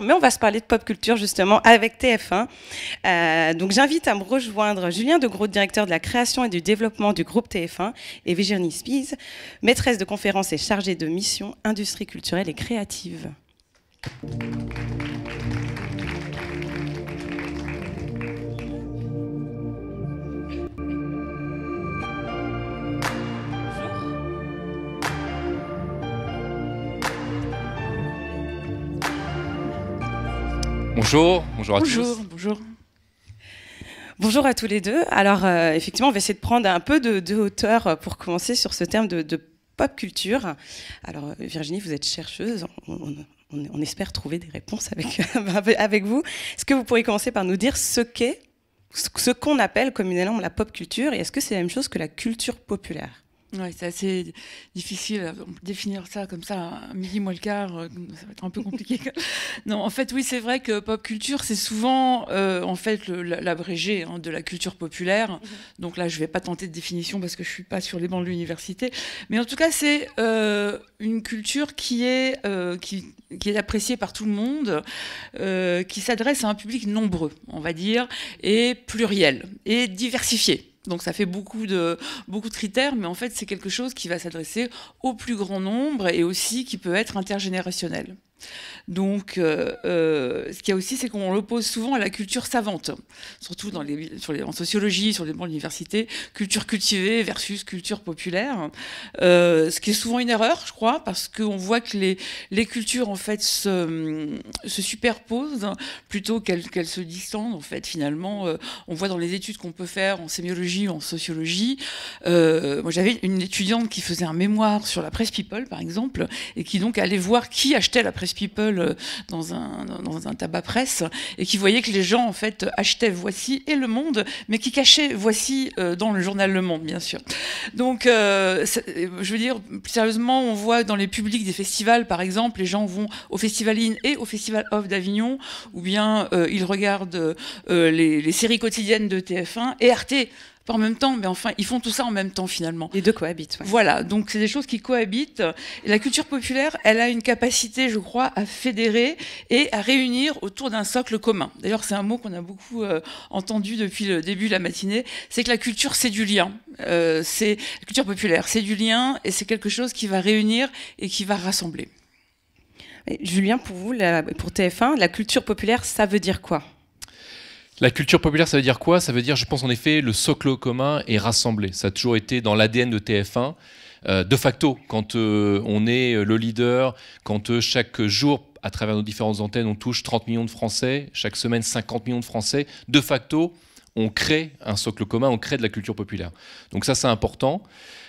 mais on va se parler de pop culture justement avec TF1. Donc j'invite à me rejoindre Julien Degros, directeur de la création et du développement du groupe TF1, et Virginie Spies, maîtresse de conférences et chargée de mission industrie culturelle et créative. Bonjour, bonjour à tous. Bonjour. Bonjour à tous les deux. Alors, effectivement, on va essayer de prendre un peu de hauteur pour commencer sur ce terme de pop culture. Alors, Virginie, vous êtes chercheuse. On espère trouver des réponses avec vous. Est-ce que vous pourriez commencer par nous dire ce qu'on appelle communément la pop culture, et est-ce que c'est la même chose que la culture populaire ? Ouais, c'est assez difficile à définir ça comme ça, à midi moins le quart, ça va être un peu compliqué. Non, en fait, oui, c'est vrai que pop culture, c'est souvent en fait l'abrégé de la culture populaire. Donc là, je vais pas tenter de définition parce que je suis pas sur les bancs de l'université. Mais en tout cas, c'est une culture qui est appréciée par tout le monde, qui s'adresse à un public nombreux, on va dire, et pluriel, et diversifié. Donc ça fait beaucoup de critères, mais en fait c'est quelque chose qui va s'adresser au plus grand nombre et aussi qui peut être intergénérationnel. Donc, ce qu'il y a aussi, c'est qu'on l'oppose souvent à la culture savante, surtout en sociologie, sur les bancs de l'université, culture cultivée versus culture populaire, ce qui est souvent une erreur, je crois, parce qu'on voit que les cultures, en fait, se superposent plutôt qu'elles se distendent, en fait, finalement. On voit dans les études qu'on peut faire en sémiologie ou en sociologie. Moi, j'avais une étudiante qui faisait un mémoire sur la Presse People, par exemple, et qui donc allait voir qui achetait la Presse People dans un tabac presse, et qui voyait que les gens en fait achetaient Voici et Le Monde, mais qui cachaient Voici dans le journal Le Monde, bien sûr. Donc je veux dire, plus sérieusement, on voit dans les publics des festivals, par exemple, les gens vont au Festival In et au Festival Off d'Avignon, ou bien ils regardent les séries quotidiennes de TF1 et Arte. Pas en même temps, mais enfin, ils font tout ça en même temps, finalement. Les deux cohabitent. Ouais. Voilà, donc c'est des choses qui cohabitent. Et la culture populaire, elle a une capacité, je crois, à fédérer et à réunir autour d'un socle commun. D'ailleurs, c'est un mot qu'on a beaucoup entendu depuis le début de la matinée, c'est que la culture, c'est du lien. La culture populaire, c'est du lien, et c'est quelque chose qui va réunir et qui va rassembler. Et Julien, pour vous, pour TF1, la culture populaire, ça veut dire quoi ? La culture populaire, ça veut dire quoi? Ça veut dire, je pense en effet, le socle commun est rassemblé. Ça a toujours été dans l'ADN de TF1. De facto, quand on est le leader, quand chaque jour, à travers nos différentes antennes, on touche 30 millions de Français, chaque semaine 50 millions de Français, de facto, on crée un socle commun, on crée de la culture populaire. Donc ça, c'est important.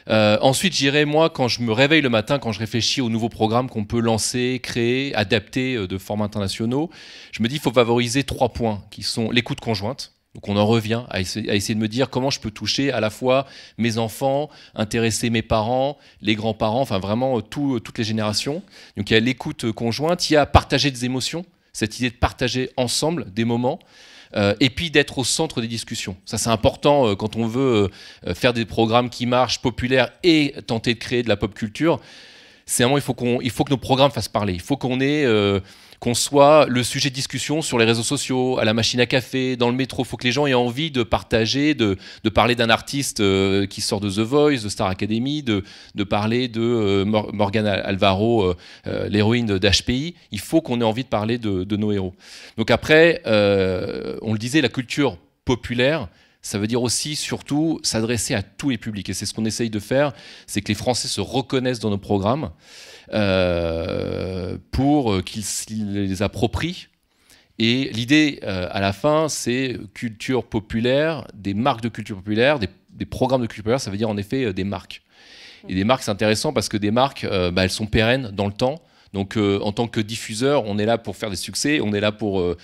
Ensuite, j'irai, moi, quand je me réveille le matin, quand je réfléchis aux nouveaux programmes qu'on peut lancer, créer, adapter de formats internationaux, je me dis qu'il faut favoriser 3 points, qui sont l'écoute conjointe. Donc on en revient à essayer de me dire comment je peux toucher à la fois mes enfants, intéresser mes parents, les grands-parents, enfin vraiment toutes les générations. Donc il y a l'écoute conjointe, il y a partager des émotions, cette idée de partager ensemble des moments. Et puis d'être au centre des discussions. Ça, c'est important quand on veut faire des programmes qui marchent, populaires, et tenter de créer de la pop culture. C'est un moment, il faut que nos programmes fassent parler. Il faut qu'on soit le sujet de discussion sur les réseaux sociaux, à la machine à café, dans le métro. Il faut que les gens aient envie de partager, de parler d'un artiste qui sort de The Voice, de Star Academy, de parler de Morgane Alvaro, l'héroïne d'HPI. Il faut qu'on ait envie de parler de nos héros. Donc après, on le disait, la culture populaire, ça veut dire aussi, surtout, s'adresser à tous les publics. Et c'est ce qu'on essaye de faire, c'est que les Français se reconnaissent dans nos programmes pour qu'ils les approprient. Et l'idée, à la fin, c'est culture populaire, des marques de culture populaire, des programmes de culture populaire, ça veut dire en effet des marques. Et des marques, c'est intéressant parce que des marques, elles sont pérennes dans le temps. Donc, en tant que diffuseur, on est là pour faire des succès, on est là pour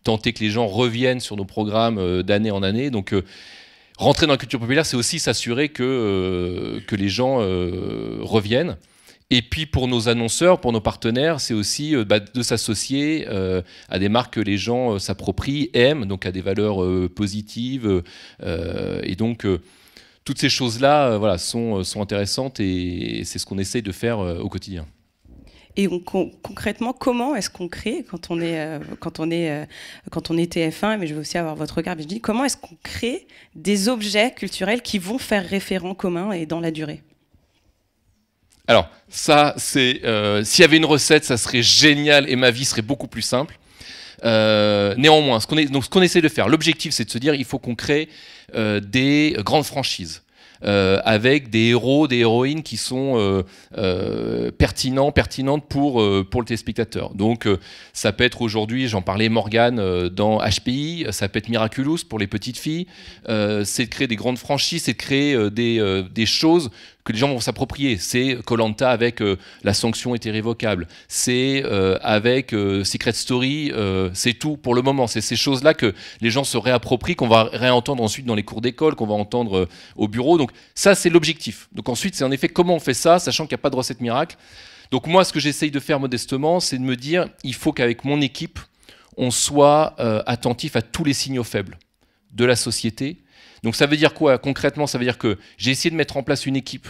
tenter que les gens reviennent sur nos programmes d'année en année. Donc, rentrer dans la culture populaire, c'est aussi s'assurer que les gens reviennent. Et puis, pour nos annonceurs, pour nos partenaires, c'est aussi de s'associer à des marques que les gens s'approprient, aiment, donc à des valeurs positives. Et donc, toutes ces choses-là voilà, sont intéressantes et c'est ce qu'on essaye de faire au quotidien. Et concrètement, comment est-ce qu'on crée quand on est TF1, mais je veux aussi avoir votre regard, Virginie, comment est-ce qu'on crée des objets culturels qui vont faire référent commun et dans la durée? Alors, ça, c'est s'il y avait une recette, ça serait génial et ma vie serait beaucoup plus simple. Néanmoins, ce qu'on essaie de faire, l'objectif, c'est de se dire il faut qu'on crée des grandes franchises. Avec des héros, des héroïnes qui sont pertinentes pour le téléspectateur. Donc ça peut être aujourd'hui, j'en parlais, Morgane dans HPI, ça peut être Miraculous pour les petites filles, c'est de créer des grandes franchises, c'est de créer des choses que les gens vont s'approprier. C'est Koh-Lanta avec la sanction est irrévocable. C'est avec Secret Story, c'est tout pour le moment. C'est ces choses-là que les gens se réapproprient, qu'on va réentendre ensuite dans les cours d'école, qu'on va entendre au bureau. Donc ça, c'est l'objectif. Donc ensuite, c'est en effet comment on fait ça, sachant qu'il n'y a pas de recette miracle. Donc moi, ce que j'essaye de faire modestement, c'est de me dire, il faut qu'avec mon équipe, on soit attentif à tous les signaux faibles de la société. Donc ça veut dire quoi concrètement? Ça veut dire que j'ai essayé de mettre en place une équipe.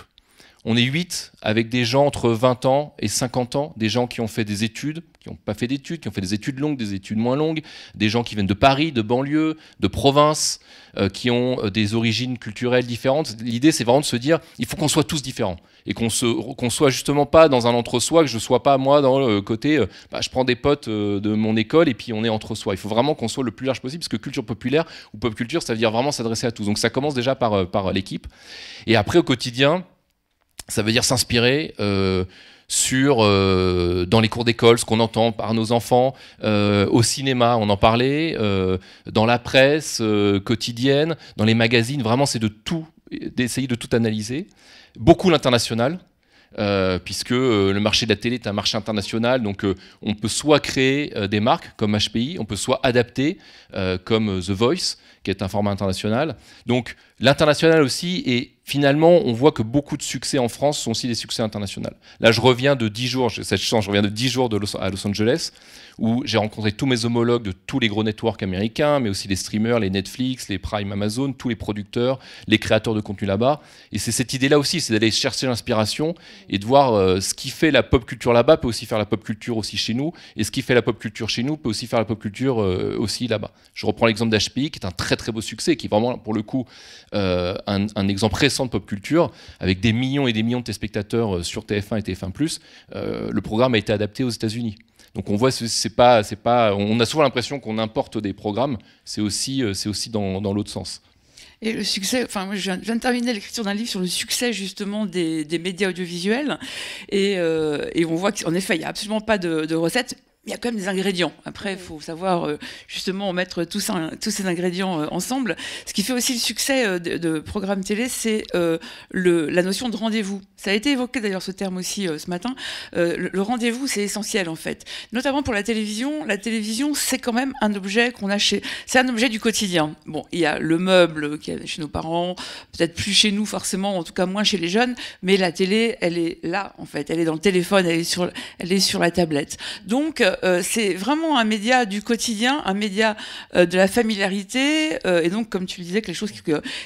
On est 8 avec des gens entre 20 ans et 50 ans, des gens qui ont fait des études, qui n'ont pas fait d'études, qui ont fait des études longues, des études moins longues, des gens qui viennent de Paris, de banlieue, de province, qui ont des origines culturelles différentes. L'idée, c'est vraiment de se dire, il faut qu'on soit tous différents et qu'on soit justement pas dans un entre-soi, que je sois pas moi dans le côté, je prends des potes de mon école et puis on est entre soi. Il faut vraiment qu'on soit le plus large possible, parce que culture populaire ou pop culture, ça veut dire vraiment s'adresser à tous. Donc ça commence déjà par l'équipe. Et après, au quotidien, ça veut dire s'inspirer dans les cours d'école, ce qu'on entend par nos enfants, au cinéma, on en parlait, dans la presse quotidienne, dans les magazines. Vraiment, c'est d'essayer de tout analyser. Beaucoup l'international, puisque le marché de la télé est un marché international, donc on peut soit créer des marques comme HPI, on peut soit adapter comme The Voice, qui est un format international. Donc l'international aussi, et finalement, on voit que beaucoup de succès en France sont aussi des succès internationaux. Là, je reviens de 10 jours, cette chance, je reviens de 10 jours à Los Angeles, où j'ai rencontré tous mes homologues de tous les gros networks américains, mais aussi les streamers, les Netflix, les Prime Amazon, tous les producteurs, les créateurs de contenu là-bas. Et c'est cette idée-là aussi, c'est d'aller chercher l'inspiration et de voir ce qui fait la pop culture là-bas peut aussi faire la pop culture aussi chez nous, et ce qui fait la pop culture chez nous peut aussi faire la pop culture aussi là-bas. Je reprends l'exemple d'HPI, qui est un très très beau succès, qui est vraiment, pour le coup, un exemple récent de pop culture, avec des millions et des millions de téléspectateurs sur TF1 et TF1+. Le programme a été adapté aux États-Unis. Donc on voit, on a souvent l'impression qu'on importe des programmes, c'est aussi dans l'autre sens. Et le succès, enfin, moi, je viens de terminer l'écriture d'un livre sur le succès justement des médias audiovisuels, et on voit qu'en effet, il n'y a absolument pas de recette. Il y a quand même des ingrédients. Après, il faut savoir justement mettre tous ces ingrédients ensemble. Ce qui fait aussi le succès de programmes télé, c'est la notion de rendez-vous. Ça a été évoqué d'ailleurs ce terme aussi ce matin. Le rendez-vous, c'est essentiel en fait. Notamment pour la télévision. La télévision, c'est quand même un objet qu'on a c'est un objet du quotidien. Bon, il y a le meuble qui est chez nos parents, peut-être plus chez nous forcément, en tout cas moins chez les jeunes, mais la télé, elle est là en fait. Elle est dans le téléphone, elle est sur la tablette. Donc, c'est vraiment un média du quotidien, un média de la familiarité, et donc, comme tu le disais, quelque chose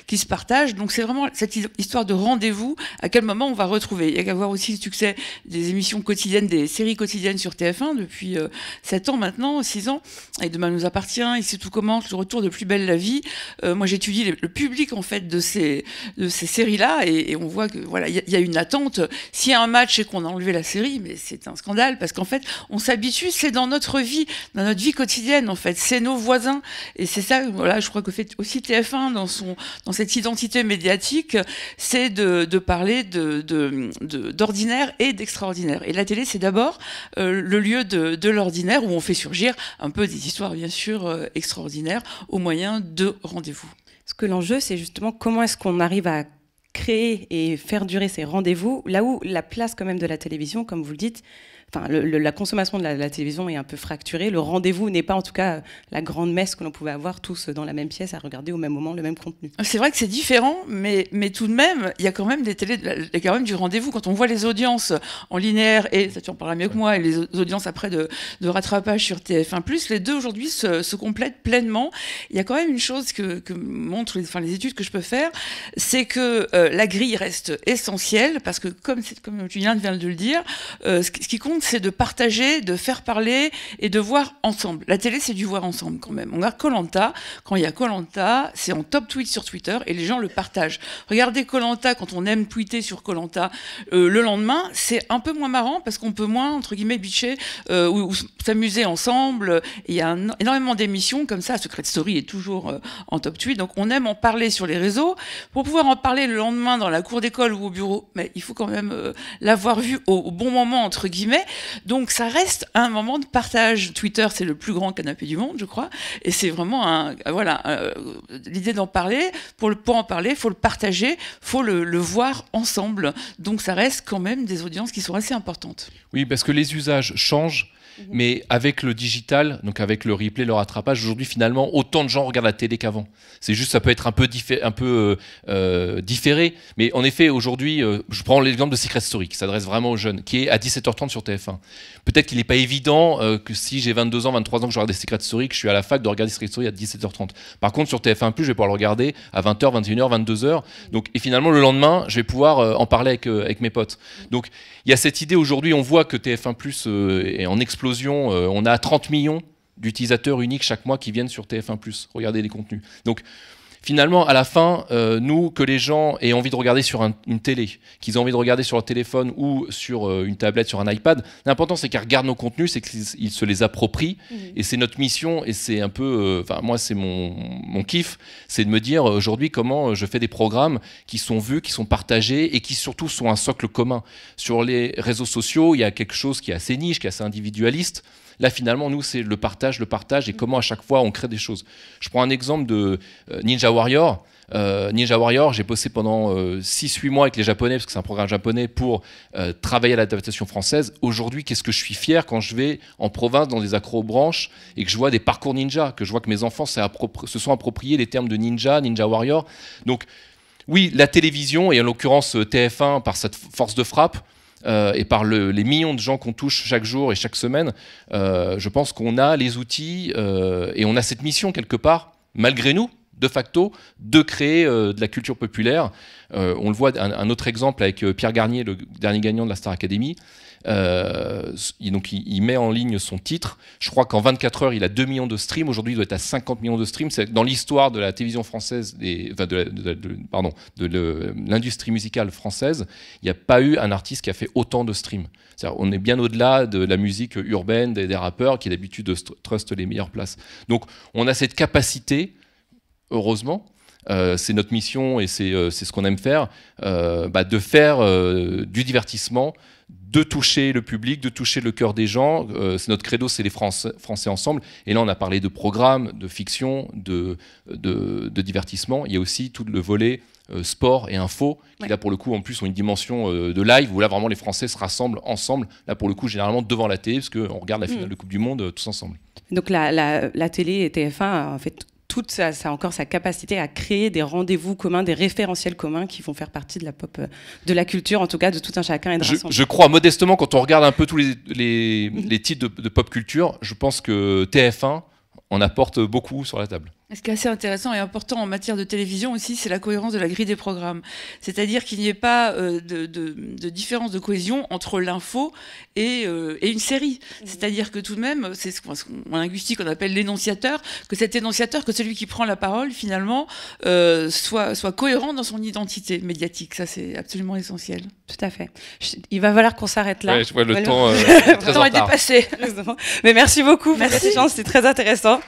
qui se partage. Donc, c'est vraiment cette histoire de rendez-vous, à quel moment on va retrouver. Il y a qu'à voir aussi le succès des émissions quotidiennes, des séries quotidiennes sur TF1 depuis 7 ans maintenant, 6 ans. Et Demain nous appartient, Ici tout commence, Le retour de Plus belle la vie. Moi, j'étudie le public, en fait, de ces séries-là, et on voit que, voilà, il y a une attente. S'il y a un match et qu'on a enlevé la série, mais c'est un scandale, parce qu'en fait, on s'habitue, c'est dans notre vie quotidienne, en fait. C'est nos voisins. Et c'est ça, voilà, je crois que fait aussi TF1 dans cette identité médiatique, c'est de parler d'ordinaire et d'extraordinaire. Et la télé, c'est d'abord le lieu de l'ordinaire, où on fait surgir un peu des histoires, bien sûr, extraordinaires, au moyen de rendez-vous. Parce que l'enjeu, c'est justement comment est-ce qu'on arrive à créer et faire durer ces rendez-vous, là où la place quand même de la télévision, comme vous le dites, enfin, la consommation de la télévision est un peu fracturée. Le rendez-vous n'est pas, en tout cas, la grande messe que l'on pouvait avoir tous dans la même pièce à regarder au même moment le même contenu. C'est vrai que c'est différent, mais tout de même, il y a quand même il y a quand même du rendez-vous. Quand on voit les audiences en linéaire, et ça tu en parleras mieux que moi, et les audiences après de rattrapage sur TF1+, les deux aujourd'hui se complètent pleinement. Il y a quand même une chose que montrent les études que je peux faire, c'est que la grille reste essentielle, parce que comme tu viens de le dire, ce qui compte, compte, c'est de partager, de faire parler et de voir ensemble. La télé, c'est du voir ensemble quand même. On regarde Koh-Lanta, quand il y a Koh-Lanta, c'est en top tweet sur Twitter et les gens le partagent. Regardez Koh-Lanta, quand on aime tweeter sur Koh-Lanta, le lendemain, c'est un peu moins marrant parce qu'on peut moins, entre guillemets, bitcher ou s'amuser ensemble. Il y a énormément d'émissions comme ça. Secret Story est toujours en top tweet. Donc on aime en parler sur les réseaux. Pour pouvoir en parler le lendemain dans la cour d'école ou au bureau, mais il faut quand même l'avoir vu au bon moment, entre guillemets. Donc ça reste un moment de partage. Twitter, c'est le plus grand canapé du monde, je crois. Et c'est vraiment l'idée d'en parler. Pour en parler, il faut le partager, il faut le voir ensemble. Donc ça reste quand même des audiences qui sont assez importantes. Oui, parce que les usages changent. Mais avec le digital, donc avec le replay, le rattrapage, aujourd'hui finalement autant de gens regardent la télé qu'avant. C'est juste, ça peut être un peu différé, mais en effet aujourd'hui, je prends l'exemple de Secret Story qui s'adresse vraiment aux jeunes, qui est à 17h30 sur TF1. Peut-être qu'il n'est pas évident que si j'ai 22 ans, 23 ans que je regarde des Secret Story, que je suis à la fac, de regarder Secret Story à 17h30. Par contre sur TF1+, je vais pouvoir le regarder à 20h, 21h, 22h. Donc, et finalement le lendemain, je vais pouvoir en parler avec mes potes. Donc il y a cette idée aujourd'hui, on voit que TF1+ est en explosion. On a 30 millions d'utilisateurs uniques chaque mois qui viennent sur TF1+, regarder les contenus. Donc finalement, à la fin, nous, que les gens aient envie de regarder sur une télé, qu'ils aient envie de regarder sur leur téléphone ou sur une tablette, sur un iPad, l'important c'est qu'ils regardent nos contenus, c'est qu'ils se les approprient. Et c'est notre mission, et c'est un peu... moi, c'est mon kiff, c'est de me dire aujourd'hui comment je fais des programmes qui sont vus, qui sont partagés et qui surtout sont un socle commun. Sur les réseaux sociaux, il y a quelque chose qui est assez niche, qui est assez individualiste. Là, finalement, nous, c'est le partage et comment à chaque fois on crée des choses. Je prends un exemple de Ninja Warrior. Ninja Warrior, j'ai bossé pendant 6-8 mois avec les Japonais, parce que c'est un programme japonais, pour travailler à l'adaptation française. Aujourd'hui, qu'est-ce que je suis fier quand je vais en province dans des accrobranches et que je vois des parcours ninja, que je vois que mes enfants se sont appropriés les termes de ninja, Ninja Warrior. Donc, oui, la télévision, et en l'occurrence TF1, par cette force de frappe, et par les millions de gens qu'on touche chaque jour et chaque semaine, je pense qu'on a les outils et on a cette mission quelque part, malgré nous, de facto, de créer de la culture populaire. On le voit, un autre exemple avec Pierre Garnier, le dernier gagnant de la Star Academy. Donc il met en ligne son titre. Je crois qu'en 24 heures, il a 2 millions de streams. Aujourd'hui, il doit être à 50 millions de streams. C'est dans l'histoire de la télévision française, de l'industrie musicale française, il n'y a pas eu un artiste qui a fait autant de streams. On est bien au-delà de la musique urbaine, des rappeurs qui d'habitude trustent les meilleures places. Donc on a cette capacité, heureusement, c'est notre mission et c'est ce qu'on aime faire, de faire du divertissement, de toucher le public, de toucher le cœur des gens. C'est notre credo, c'est les Français ensemble. Et là, on a parlé de programmes, de fiction, de divertissement. Il y a aussi tout le volet sport et info, qui là, pour le coup, en plus, ont une dimension de live, où là, vraiment, les Français se rassemblent ensemble. Là, pour le coup, généralement, devant la télé, parce qu'on regarde la finale de Coupe du Monde tous ensemble. Donc, la télé et TF1, en fait, toute ça a encore sa capacité à créer des rendez-vous communs, des référentiels communs qui vont faire partie de la pop, de la culture, en tout cas de tout un chacun. Et de je crois modestement, quand on regarde un peu tous les titres de pop culture, je pense que TF1 en apporte beaucoup sur la table. Ce qui est assez intéressant et important en matière de télévision aussi, c'est la cohérence de la grille des programmes. C'est-à-dire qu'il n'y ait pas de différence de cohésion entre l'info et une série. C'est-à-dire que tout de même, c'est ce qu'en linguistique on appelle l'énonciateur, que cet énonciateur, que celui qui prend la parole finalement, soit cohérent dans son identité médiatique. Ça, c'est absolument essentiel. Tout à fait. Il va falloir qu'on s'arrête là. Ouais, je vois le temps très en retard. Le temps est dépassé. Mais merci beaucoup pour cette échange, c'était très intéressant.